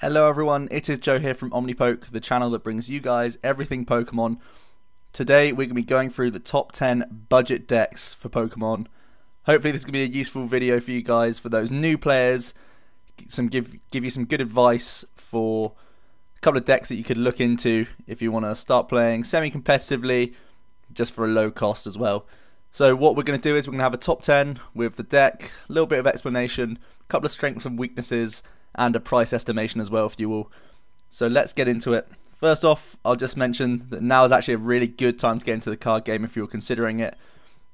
Hello everyone, it is Joe here from OmniPoke, the channel that brings you guys everything Pokemon. Today we're going to be going through the top 10 budget decks for Pokemon. Hopefully this is going to be a useful video for you guys, for those new players, give you some good advice for a couple of decks that you could look into if you want to start playing semi-competitively, just for a low cost as well. So what we're going to do is we're going to have a top 10 with the deck, a little bit of explanation, a couple of strengths and weaknesses, and a price estimation as well for you all. So let's get into it. First off, I'll just mention that now is actually a really good time to get into the card game if you're considering it.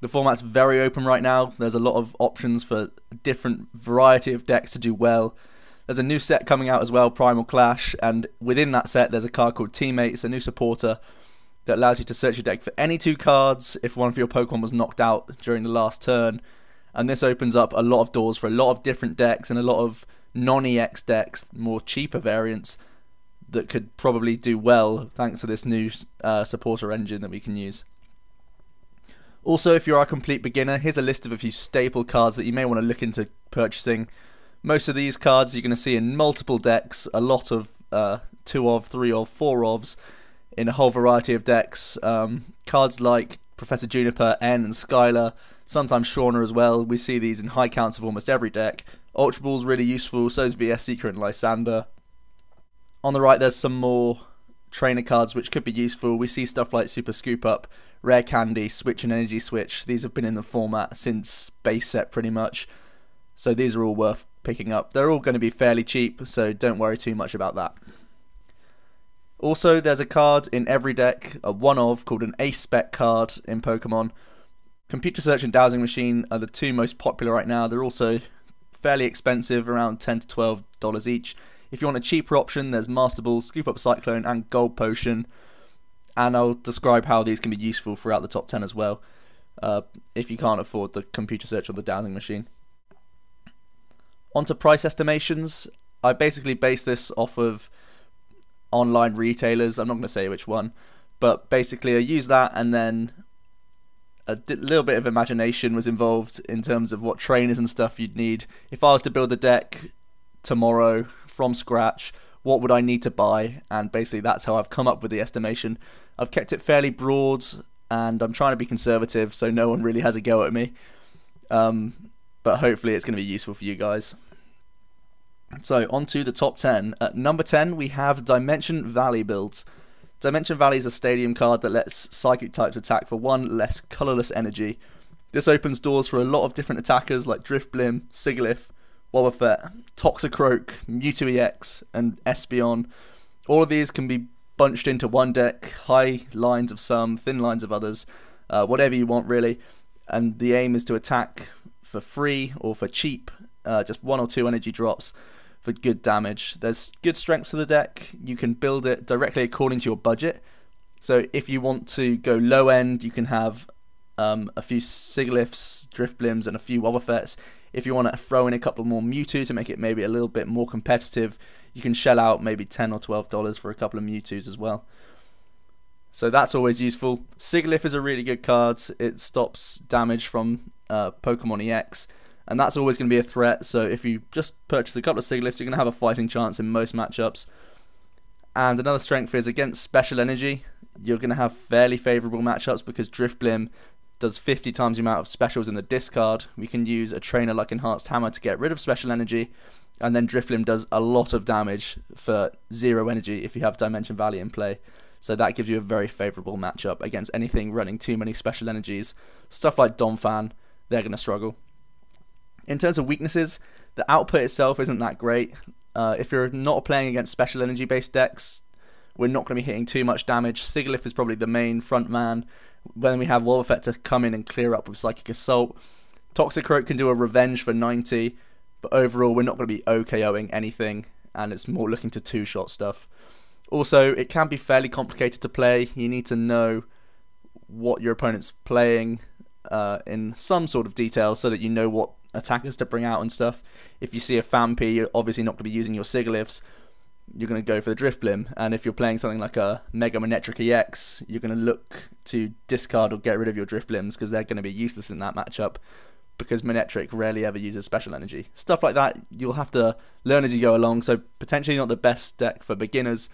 The format's very open right now. There's a lot of options for a different variety of decks to do well. There's a new set coming out as well, Primal Clash, and within that set there's a card called Teammates, a new supporter that allows you to search your deck for any two cards if one of your Pokemon was knocked out during the last turn. And this opens up a lot of doors for a lot of different decks and a lot of non-EX decks, more cheaper variants that could probably do well thanks to this new supporter engine that we can use. Also, if you're a complete beginner, here's a list of a few staple cards that you may want to look into purchasing. Most of these cards you're going to see in multiple decks, a lot of 2 of, 3 of, 4 ofs in a whole variety of decks. Cards like Professor Juniper, N and Skylar, sometimes Shauna as well. We see these in high counts of almost every deck. Ultra Ball's really useful, so is VS Seeker and Lysander. On the right there's some more trainer cards which could be useful. We see stuff like Super Scoop Up, Rare Candy, Switch and Energy Switch. These have been in the format since base set pretty much, so these are all worth picking up. They're all going to be fairly cheap, so don't worry too much about that. Also, there's a card in every deck, a one of, called an Ace Spec card in Pokemon. Computer Search and Dowsing Machine are the two most popular right now. They're also fairly expensive, around $10 to $12 each. If you want a cheaper option, there's Master Ball, Scoop Up Cyclone and Gold Potion. And I'll describe how these can be useful throughout the top 10 as well, if you can't afford the Computer Search or the Dowsing Machine. Onto price estimations. I basically base this off of online retailers. I'm not going to say which one, but basically I use that, and then a little bit of imagination was involved in terms of what trainers and stuff you'd need. If I was to build a deck tomorrow from scratch, what would I need to buy? And basically that's how I've come up with the estimation. I've kept it fairly broad, and I'm trying to be conservative so no one really has a go at me. But hopefully it's going to be useful for you guys. So on to the top 10. At number 10 we have Dimension Valley builds. Dimension Valley is a stadium card that lets psychic types attack for 1 less colourless energy. This opens doors for a lot of different attackers like Drifblim, Sigilyph, Wobuffet, Toxicroak, Mewtwo EX and Espeon. All of these can be bunched into one deck, high lines of some, thin lines of others, whatever you want really. And the aim is to attack for free or for cheap, just 1 or 2 energy drops for good damage. There's good strengths to the deck. You can build it directly according to your budget. So if you want to go low end, you can have a few Sigilyphs, Drifblims and a few Wobuffets. If you want to throw in a couple more Mewtwo to make it maybe a little bit more competitive, you can shell out maybe $10 or $12 for a couple of Mewtwo's as well. So that's always useful. Sigilyph is a really good card. It stops damage from Pokemon EX, and that's always going to be a threat. So if you just purchase a couple of Sigilyphs, you're going to have a fighting chance in most matchups. And another strength is against Special Energy, you're going to have fairly favourable matchups because Drifblim does 50 times the amount of specials in the discard. We can use a trainer like Enhanced Hammer to get rid of Special Energy, and then Drifblim does a lot of damage for 0 energy if you have Dimension Valley in play. So that gives you a very favourable matchup against anything running too many special energies. Stuff like Donphan, they're going to struggle. In terms of weaknesses, the output itself isn't that great. If you're not playing against special energy based decks, we're not going to be hitting too much damage. Sigilyph is probably the main front man. Then we have Wobuffet to come in and clear up with Psychic Assault. Toxicroak can do a revenge for 90, but overall we're not going to be OKOing anything, and it's more looking to two-shot stuff. Also, it can be fairly complicated to play. You need to know what your opponent's playing in some sort of detail so that you know what attackers to bring out and stuff. If you see a Phanpy, you're obviously not going to be using your Sigilyphs. You're going to go for the Drifblim. And if you're playing something like a Mega Manectric EX, you're going to look to discard or get rid of your Drifblims because they're going to be useless in that matchup. because Manectric rarely ever uses special energy. Stuff like that you'll have to learn as you go along, so potentially not the best deck for beginners,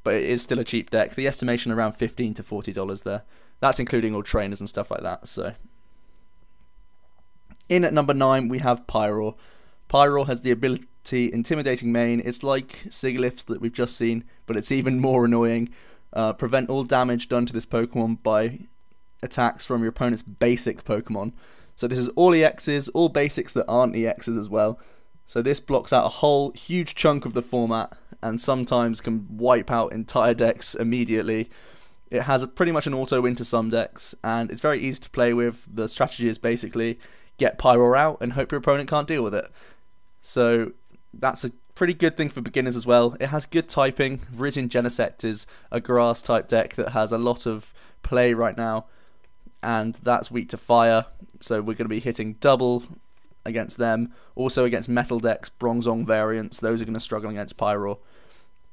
but it is still a cheap deck. The estimation around $15 to $40 there. That's including all trainers and stuff like that. So, in at number 9 we have Pyroar. Pyroar has the ability Intimidating Mane. It's like Sigilyphs that we've just seen, but it's even more annoying. Prevent all damage done to this Pokemon by attacks from your opponent's basic Pokemon. So this is all EXs, all basics that aren't EXs as well. So this blocks out a whole huge chunk of the format and sometimes can wipe out entire decks immediately. It has pretty much an auto win to some decks, and it's very easy to play with. The strategy is basically get Pyroar out and hope your opponent can't deal with it. So that's a pretty good thing for beginners as well. It has good typing. Virizion Genesect is a grass type deck that has a lot of play right now, and that's weak to fire, so we're going to be hitting double against them. Also against metal decks, Bronzong variants, those are going to struggle against Pyroar.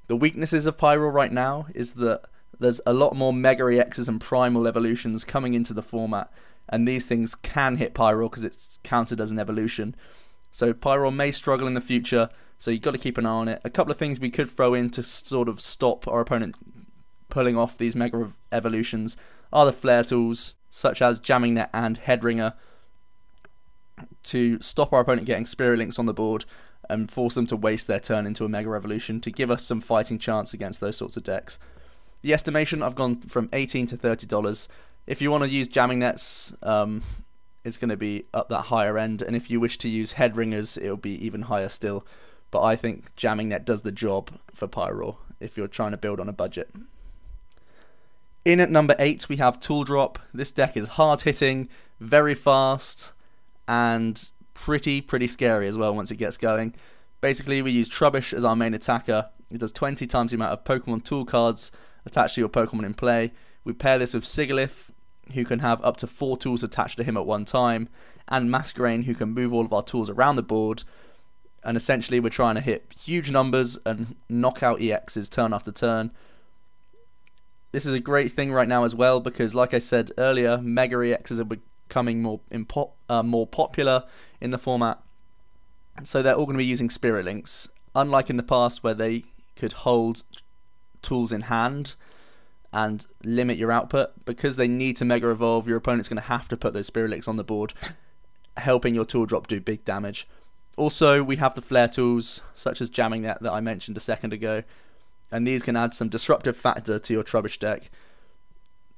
The weaknesses of Pyroar right now is that there's a lot more Mega EXs and Primal Evolutions coming into the format, and these things can hit Pyroar because it's counted as an evolution. So Pyroar may struggle in the future, so you've got to keep an eye on it. A couple of things we could throw in to sort of stop our opponent pulling off these Mega Evolutions are the Flare tools, such as Jamming Net and Headringer, to stop our opponent getting Spirit Links on the board and force them to waste their turn into a Mega Evolution to give us some fighting chance against those sorts of decks. The estimation, I've gone from $18 to $30. If you want to use Jamming Nets, it's going to be up that higher end, and if you wish to use Headringers, it'll be even higher still. But I think Jamming Net does the job for Pyroar if you're trying to build on a budget. In at number 8 we have Tooldrop. This deck is hard hitting, very fast, and pretty scary as well once it gets going. Basically we use Trubbish as our main attacker. It does 20 times the amount of Pokemon tool cards attached to your Pokemon in play. We pair this with Sigilyph, who can have up to 4 tools attached to him at one time, and Masquerain, who can move all of our tools around the board. And essentially we're trying to hit huge numbers and knock out EXs turn after turn. This is a great thing right now as well because, like I said earlier, Mega EXs are becoming more popular in the format. So they're all going to be using Spirit Links. Unlike in the past where they could hold tools in hand and limit your output, because they need to Mega Evolve, your opponent's going to have to put those Spirit Links on the board, helping your Tooldrop do big damage. Also, we have the Flare tools, such as Jamming Net that I mentioned a second ago, and these can add some disruptive factor to your Trubbish deck,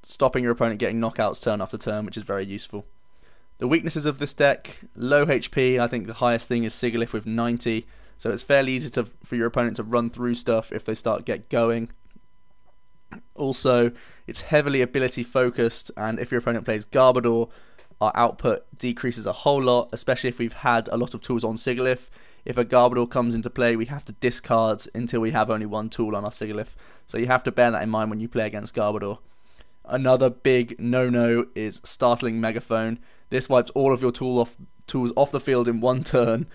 stopping your opponent getting knockouts turn after turn, which is very useful. The weaknesses of this deck, low HP. I think the highest thing is Sigilyph with 90, so it's fairly easy for your opponent to run through stuff if they start get going. Also, it's heavily ability focused, and if your opponent plays Garbodor, our output decreases a whole lot, especially if we've had a lot of tools on Sigilyph. If a Garbodor comes into play, we have to discard until we have only one tool on our Sigilyph. So you have to bear that in mind when you play against Garbodor. Another big no-no is Startling Megaphone. This wipes all of your tools off the field in one turn,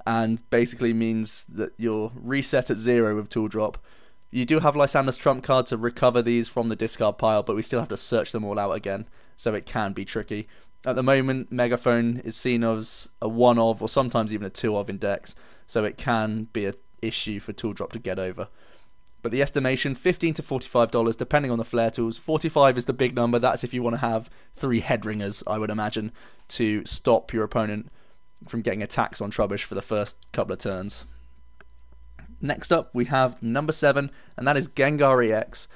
and basically means that you're reset at 0 with Tooldrop. You do have Lysander's Trump card to recover these from the discard pile, but we still have to search them all out again, so it can be tricky. At the moment, Megaphone is seen as a 1 of, or sometimes even a 2 of in decks, so it can be an issue for Tooldrop to get over. But the estimation, $15 to $45, depending on the Flare tools. 45 is the big number. That's if you want to have 3 Headringers, I would imagine, to stop your opponent from getting attacks on Trubbish for the first couple of turns. Next up, we have number 7, and that is Gengar EX.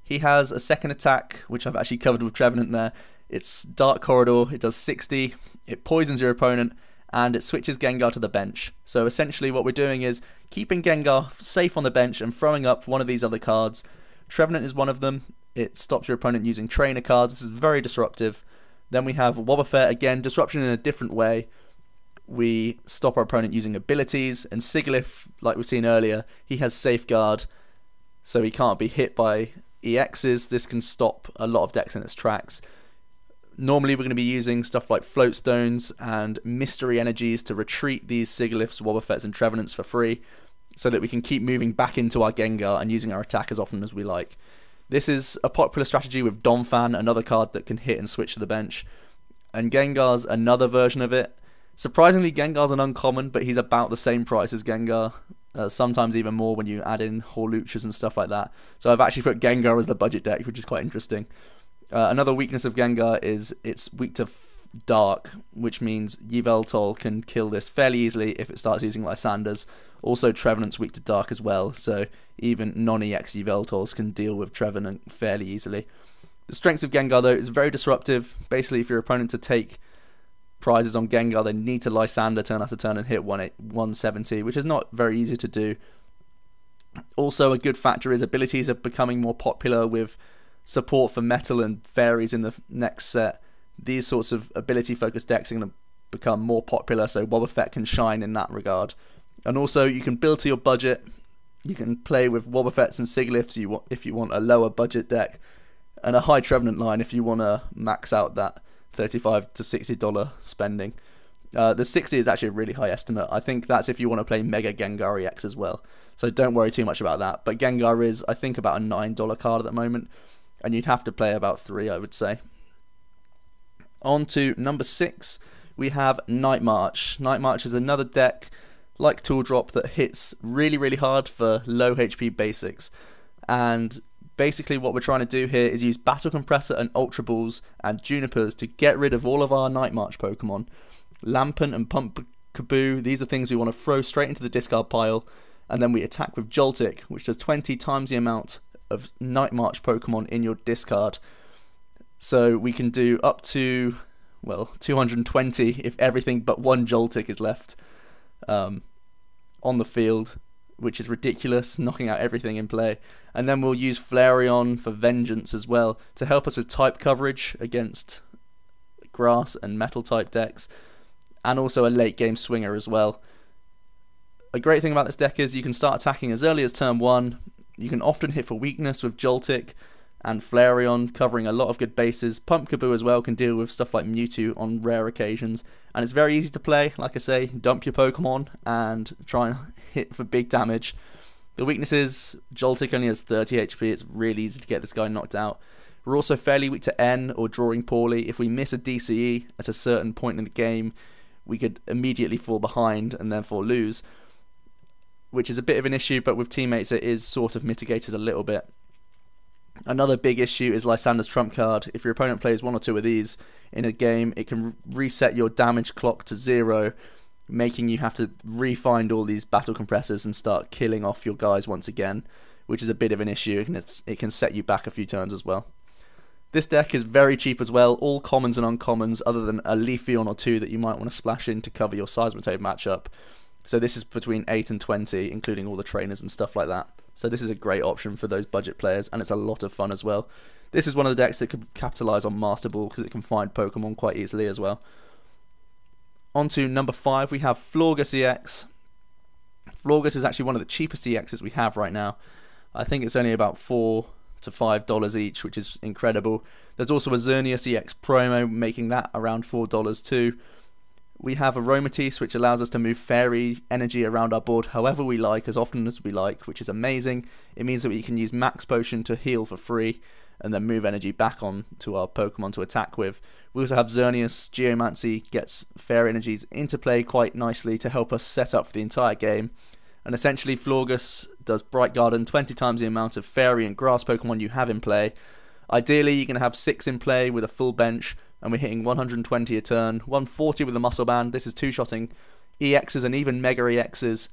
He has a second attack, which I've actually covered with Trevenant there. It's Dark Corridor, it does 60, it poisons your opponent, and it switches Gengar to the bench. So essentially what we're doing is keeping Gengar safe on the bench and throwing up one of these other cards. Trevenant is one of them. It stops your opponent using trainer cards. This is very disruptive. Then we have Wobuffet, again, disruption in a different way. We stop our opponent using abilities, and Sigilyph, like we've seen earlier, he has Safeguard, so he can't be hit by EXs. This can stop a lot of decks in its tracks. Normally we're going to be using stuff like Float Stones and Mystery Energies to retreat these Sigilyphs, Wobuffets and Trevenants for free, so that we can keep moving back into our Gengar and using our attack as often as we like. This is a popular strategy with Donphan, another card that can hit and switch to the bench, and Gengar's another version of it. Surprisingly, Gengar's an uncommon, but he's about the same price as Gengar. Sometimes even more when you add in Horluchas and stuff like that. So I've actually put Gengar as the budget deck, which is quite interesting. Another weakness of Gengar is it's weak to Dark, which means Yveltal can kill this fairly easily if it starts using Lysanders. Also, Trevenant's weak to Dark as well, so even non-EX Yveltals can deal with Trevenant fairly easily. The strengths of Gengar, though, is very disruptive. Basically, if your opponent to take prizes on Gengar, they need to Lysander turn after turn and hit 170, which is not very easy to do. Also, a good factor is abilities are becoming more popular with support for Metal and Fairies in the next set. These sorts of ability-focused decks are going to become more popular, so Wobuffet can shine in that regard. And also, you can build to your budget. You can play with Wobuffets and Sigilyphs if you want a lower budget deck, and a high Trevenant line if you want to max out that $35 to $60 spending. The 60 is actually a really high estimate. I think that's if you want to play Mega Gengar EX as well. So don't worry too much about that. But Gengar is, I think, about a $9 card at the moment, and you'd have to play about 3, I would say. On to number 6, we have Night March. Night March is another deck like Tooldrop that hits really, really hard for low HP basics. And basically what we're trying to do here is use Battle Compressor and Ultra Balls and Junipers to get rid of all of our Night March Pokemon. Lampent and Pumpkaboo, these are things we want to throw straight into the discard pile, and then we attack with Joltik, which does 20 times the amount of Night March Pokemon in your discard. So we can do up to, well, 220 if everything but one Joltik is left on the field, which is ridiculous, knocking out everything in play. And then we'll use Flareon for Vengeance as well to help us with type coverage against Grass and Metal type decks, and also a late game swinger as well. A great thing about this deck is you can start attacking as early as turn 1. You can often hit for weakness with Joltik and Flareon, covering a lot of good bases. Pumpkaboo as well can deal with stuff like Mewtwo on rare occasions, and it's very easy to play. Like I say, dump your Pokemon and try and hit for big damage. The weakness is Joltik only has 30 HP, it's really easy to get this guy knocked out. We're also fairly weak to N or drawing poorly. If we miss a DCE at a certain point in the game, we could immediately fall behind and therefore lose, which is a bit of an issue, but with teammates it is sort of mitigated a little bit. Another big issue is Lysander's trump card. If your opponent plays 1 or 2 of these in a game, it can reset your damage clock to 0, making you have to re-find all these battle compressors and start killing off your guys once again, which is a bit of an issue, and it can set you back a few turns as well. This deck is very cheap as well, all commons and uncommons other than a Leafeon or 2 that you might want to splash in to cover your Seismitoad matchup. So this is between 8 and 20, including all the trainers and stuff like that. So this is a great option for those budget players, and it's a lot of fun as well. This is one of the decks that could capitalise on Master Ball because it can find Pokemon quite easily as well. On to number 5, we have Florges EX. Florges is actually one of the cheapest EXs we have right now. I think it's only about $4 to $5 each, which is incredible. There's also a Xerneas EX promo, making that around $4 too. We have Aromatisse, which allows us to move fairy energy around our board however we like, as often as we like, which is amazing. It means that we can use Max Potion to heal for free, and then move energy back on to our Pokemon to attack with. We also have Xerneas. Geomancy gets fairy energies into play quite nicely to help us set up for the entire game. And essentially, Florges does Bright Garden 20 times the amount of fairy and grass Pokemon you have in play. Ideally, you're going to have 6 in play with a full bench, and we're hitting 120 a turn, 140 with a Muscle Band. This is two-shotting EXs and even Mega EXs.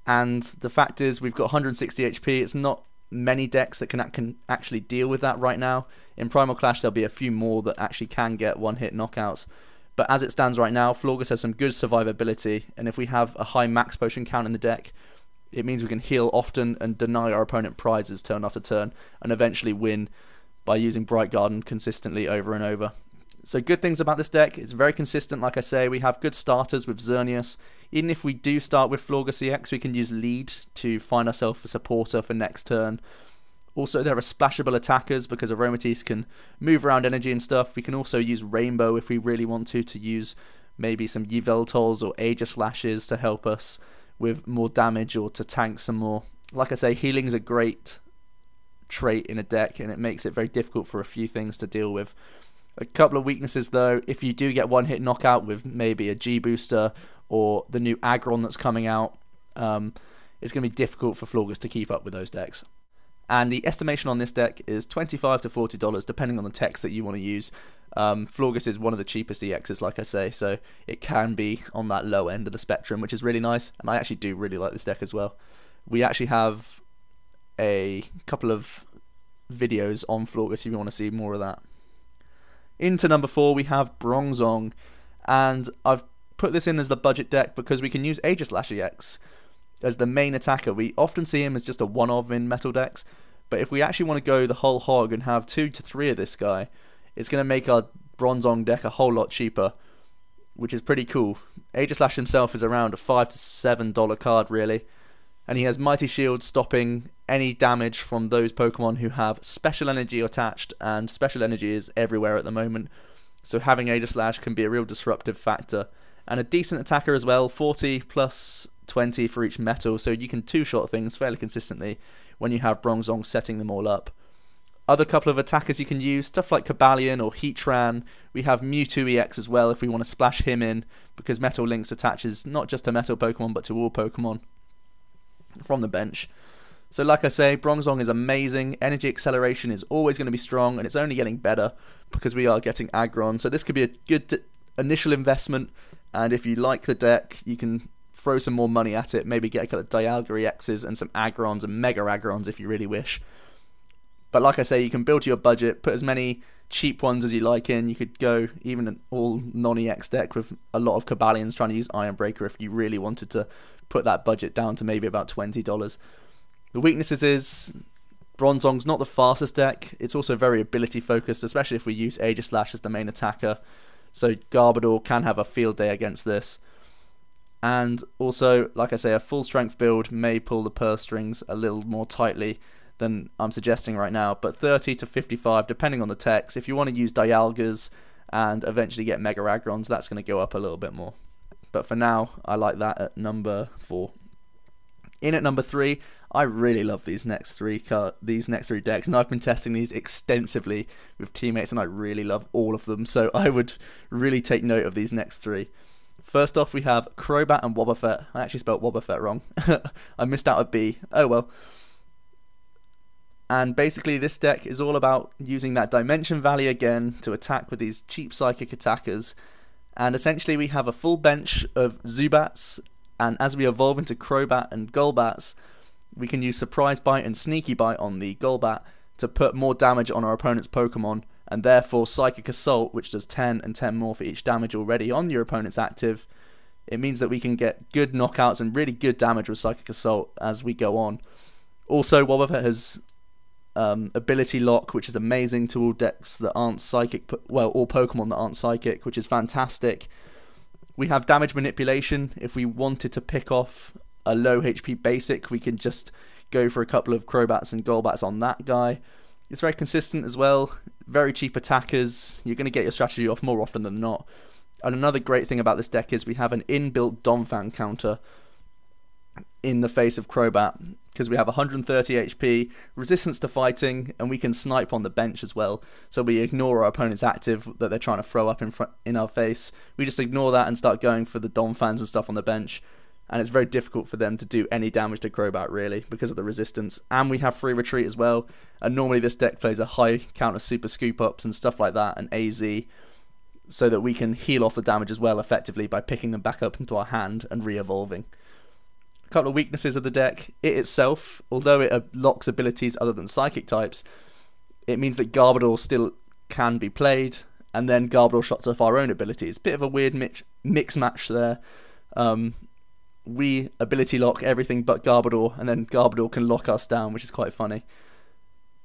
And the fact is, we've got 160 HP. It's not many decks that can actually deal with that right now. In Primal Clash, there'll be a few more that actually can get one-hit knockouts. But as it stands right now, Florges has some good survivability, and if we have a high Max Potion count in the deck, it means we can heal often and deny our opponent prizes turn after turn, and eventually win by using Bright Garden consistently over and over. So good things about this deck, it's very consistent. Like I say, we have good starters with Xerneas. Even if we do start with Florges EX, we can use Lead to find ourselves a supporter for next turn. Also, there are splashable attackers because Aromatisse can move around energy and stuff. We can also use Rainbow if we really want to use maybe some Yveltals or Aegislashes to help us with more damage or to tank some more. Like I say, healing is a great trait in a deck, and it makes it very difficult for a few things to deal with. A couple of weaknesses though, if you do get one hit knockout with maybe a G booster or the new Aggron that's coming out, it's going to be difficult for Florges to keep up with those decks. And the estimation on this deck is $25 to $40 depending on the text that you want to use. Florges is one of the cheapest EXs, like I say, so it can be on that low end of the spectrum, which is really nice, and I actually do really like this deck as well. We actually have a couple of videos on Florges if you want to see more of that. Into number 4 we have Bronzong, and I've put this in as the budget deck because we can use Aegislash EX as the main attacker. We often see him as just a one-of in metal decks, but if we actually want to go the whole hog and have 2 to 3 of this guy, it's going to make our Bronzong deck a whole lot cheaper, which is pretty cool. Aegislash himself is around a $5 to $7 card really, and he has Mighty Shield stopping any damage from those Pokemon who have Special Energy attached, and Special Energy is everywhere at the moment, so having Aegislash can be a real disruptive factor. And a decent attacker as well, 40 plus 20 for each metal, so you can two-shot things fairly consistently when you have Bronzong setting them all up. Other couple of attackers you can use, stuff like Cobalion or Heatran. We have Mewtwo EX as well if we want to splash him in, because Metal Lynx attaches not just to Metal Pokemon but to all Pokemon from the bench. So like I say, Bronzong is amazing, Energy Acceleration is always going to be strong, and it's only getting better because we are getting Aggron, so this could be a good initial investment, and if you like the deck, you can throw some more money at it, maybe get a couple of Dialga EXs and some Aggrons and Mega Aggrons if you really wish. But like I say, you can build to your budget, put as many cheap ones as you like in. You could go even an all non-EX deck with a lot of Cobalions trying to use Iron Breaker if you really wanted to put that budget down to maybe about $20. The weaknesses is Bronzong's not the fastest deck. It's also very ability focused, especially if we use Aegislash as the main attacker. So Garbodor can have a field day against this. And also, like I say, a full strength build may pull the purse strings a little more tightly than I'm suggesting right now, but 30 to 55 depending on the text. If you want to use Dialgas and eventually get Mega Aggrons, that's going to go up a little bit more. But for now, I like that at number 4. In at number 3, I really love these next three decks, and I've been testing these extensively with teammates, and I really love all of them, so I would really take note of these next 3. First off, we have Crobat and Wobuffet. I actually spelled Wobuffet wrong. I missed out a B. Oh well. And basically this deck is all about using that Dimension Valley again to attack with these cheap Psychic attackers. And essentially we have a full bench of Zubats, and as we evolve into Crobat and Golbats, we can use Surprise Bite and Sneaky Bite on the Golbat to put more damage on our opponent's Pokemon, and therefore Psychic Assault, which does 10 and 10 more for each damage already on your opponent's active. It means that we can get good knockouts and really good damage with Psychic Assault as we go on. Also, Wobuffet has Ability Lock, which is amazing to all decks that aren't Psychic, well, all Pokemon that aren't Psychic, which is fantastic. We have Damage Manipulation. If we wanted to pick off a low HP basic, we can just go for a couple of Crobats and Golbats on that guy. It's very consistent as well, very cheap attackers. You're going to get your strategy off more often than not. And another great thing about this deck is we have an inbuilt Donphan counter in the face of Crobat, because we have 130 HP, resistance to fighting, and we can snipe on the bench as well. So we ignore our opponent's active that they're trying to throw up in our face. We just ignore that and start going for the Donphans and stuff on the bench. And it's very difficult for them to do any damage to Crobat really because of the resistance. And we have free retreat as well. And normally this deck plays a high count of super scoop ups and stuff like that, and AZ, so that we can heal off the damage as well effectively by picking them back up into our hand and re-evolving. A couple of weaknesses of the deck. It itself, although it locks abilities other than Psychic types, it means that Garbodor still can be played, and then Garbodor shots off our own abilities. Bit of a weird mix match there. We ability lock everything but Garbodor, and then Garbodor can lock us down, which is quite funny.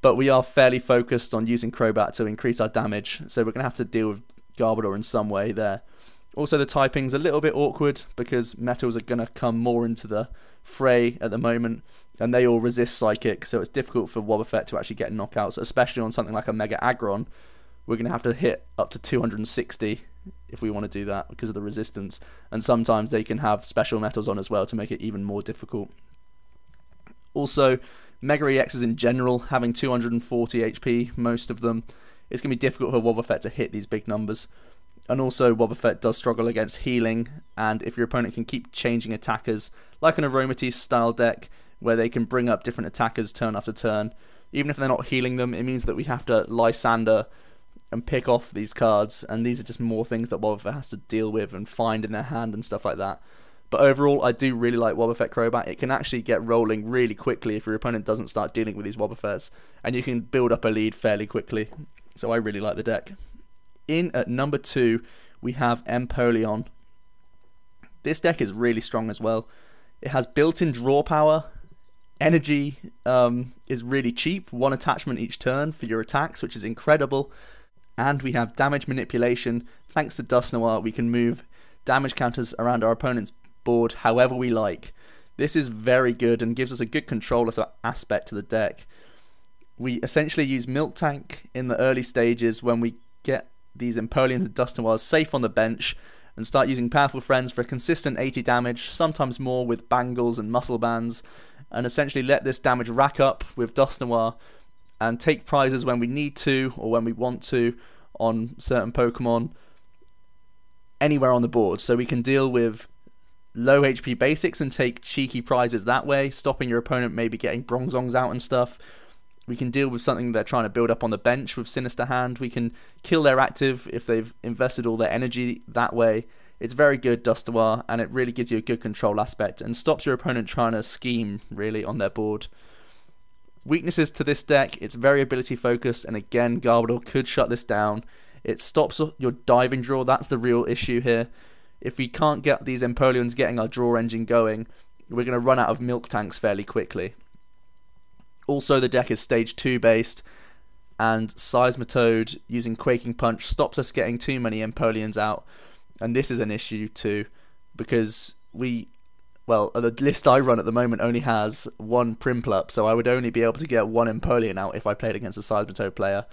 But we are fairly focused on using Crobat to increase our damage, so we're going to have to deal with Garbodor in some way there. Also, the typing's a little bit awkward because metals are going to come more into the fray at the moment, and they all resist Psychic, so it's difficult for Wobuffet to actually get knockouts, especially on something like a Mega Aggron. We're going to have to hit up to 260 if we want to do that because of the resistance, and sometimes they can have special metals on as well to make it even more difficult. Also, Mega EXs in general, having 240 HP, most of them, it's going to be difficult for Wobuffet to hit these big numbers. And also, Wobuffet does struggle against healing, and if your opponent can keep changing attackers, like an Aromatisse style deck, where they can bring up different attackers turn after turn, even if they're not healing them, it means that we have to Lysander and pick off these cards, and these are just more things that Wobuffet has to deal with and find in their hand and stuff like that. But overall, I do really like Wobuffet Crobat. It can actually get rolling really quickly if your opponent doesn't start dealing with these Wobuffets, and you can build up a lead fairly quickly. So I really like the deck. In at number 2, we have Empoleon. This deck is really strong as well. It has built-in draw power. Energy is really cheap, 1 attachment each turn for your attacks, which is incredible. And we have damage manipulation. Thanks to Dusknoir, we can move damage counters around our opponent's board however we like. This is very good and gives us a good control aspect to the deck. We essentially use Milk Tank in the early stages when we get these Empoleons and Dusknoirs safe on the bench, and start using Powerful Friends for a consistent 80 damage, sometimes more with Bangles and Muscle Bands, and essentially let this damage rack up with Dusknoir and take prizes when we need to or when we want to on certain Pokemon anywhere on the board. So we can deal with low HP basics and take cheeky prizes that way, stopping your opponent maybe getting Bronzongs out and stuff. We can deal with something they're trying to build up on the bench with Sinister Hand. We can kill their active if they've invested all their energy that way. It's very good, Dusknoir, and it really gives you a good control aspect and stops your opponent trying to scheme, really, on their board. Weaknesses to this deck, it's very ability focused, and again, Garbodor could shut this down. It stops your diving draw, that's the real issue here. If we can't get these Empoleons getting our draw engine going, we're going to run out of Milk Tanks fairly quickly. Also, the deck is stage 2 based, and Seismitoad using Quaking Punch stops us getting too many Empoleons out, and this is an issue too, because the list I run at the moment only has 1 Prinplup, so I would only be able to get 1 Empoleon out if I played against a Seismitoad player.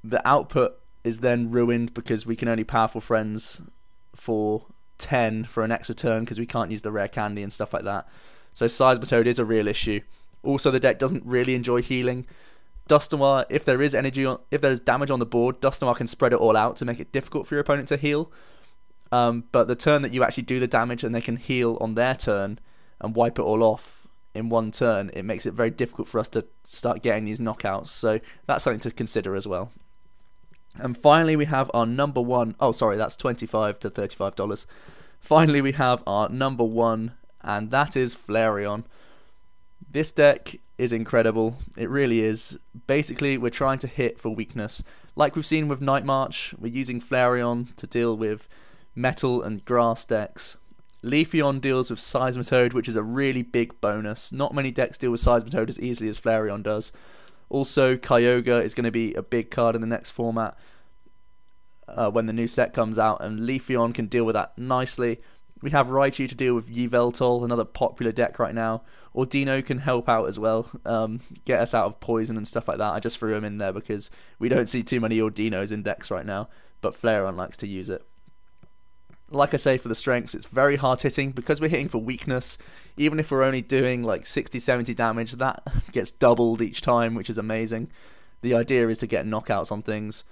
The output is then ruined because we can only Powerful Friends for 10 for an extra turn because we can't use the rare candy and stuff like that. So Seismitoad is a real issue. Also, the deck doesn't really enjoy healing. Dusknoir, if there is damage on the board, Dusknoir can spread it all out to make it difficult for your opponent to heal. But the turn that you actually do the damage and they can heal on their turn and wipe it all off in 1 turn, it makes it very difficult for us to start getting these knockouts. So that's something to consider as well. And finally, we have our number 1. Oh, sorry, that's $25 to $35. Finally, we have our number 1, and that is Flareon. This deck is incredible, it really is. Basically, we're trying to hit for weakness. Like we've seen with Night March, we're using Flareon to deal with metal and grass decks. Leafeon deals with Seismitoad, which is a really big bonus. Not many decks deal with Seismitoad as easily as Flareon does. Also, Kyogre is going to be a big card in the next format when the new set comes out, and Leafeon can deal with that nicely. We have Raichu to deal with Yveltal, another popular deck right now. Ordino can help out as well, get us out of poison and stuff like that. I just threw him in there because we don't see too many Ordinos in decks right now, but Flareon likes to use it. Like I say, for the strengths, it's very hard hitting because we're hitting for weakness. Even if we're only doing like 60-70 damage, that gets doubled each time, which is amazing. The idea is to get knockouts on things,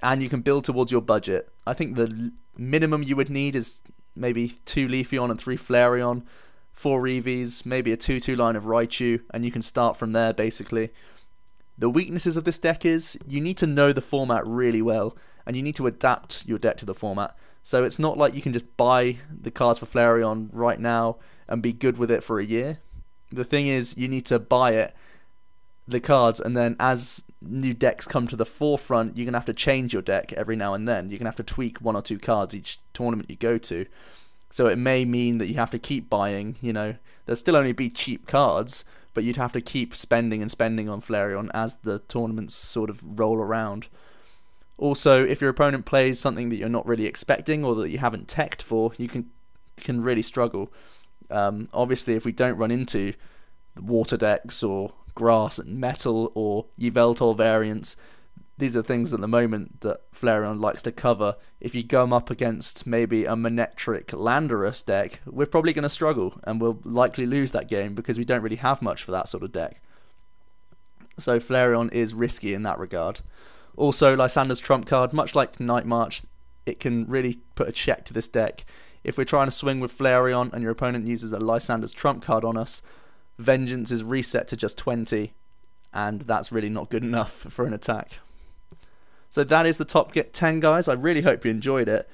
and you can build towards your budget. I think the minimum you would need is maybe 2 Leafeon and 3 Flareon, 4 Eevees, maybe a 2-2 line of Raichu, and you can start from there basically. The weaknesses of this deck is you need to know the format really well, and you need to adapt your deck to the format. So it's not like you can just buy the cards for Flareon right now and be good with it for a year. The thing is, you need to buy the cards, and then as new decks come to the forefront, you're going to have to change your deck every now and then. You're going to have to tweak 1 or 2 cards each tournament you go to. So it may mean that you have to keep buying, there'll still only be cheap cards, but you'd have to keep spending and spending on Flareon as the tournaments sort of roll around. Also, if your opponent plays something that you're not really expecting or that you haven't teched for, you can really struggle. Obviously, if we don't run into the water decks or grass and metal or Yveltal variants, these are things at the moment that Flareon likes to cover. If you go up against maybe a Manectric Landorus deck, we're probably going to struggle and we'll likely lose that game because we don't really have much for that sort of deck. So Flareon is risky in that regard. Also, Lysander's trump card, much like Night March, it can really put a check to this deck. If we're trying to swing with Flareon and your opponent uses a Lysander's trump card on us, Vengeance is reset to just 20, and that's really not good enough for an attack. So that is the top 10, guys. I really hope you enjoyed it.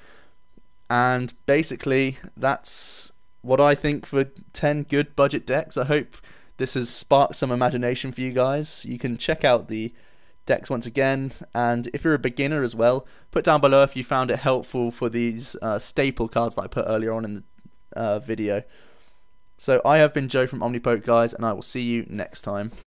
And basically, that's what I think for 10 good budget decks. I hope this has sparked some imagination for you guys. You can check out the decks once again, and if you're a beginner as well, put down below if you found it helpful for these staple cards that I put earlier on in the video. So I have been Joe from OmniPoke, guys, and I will see you next time.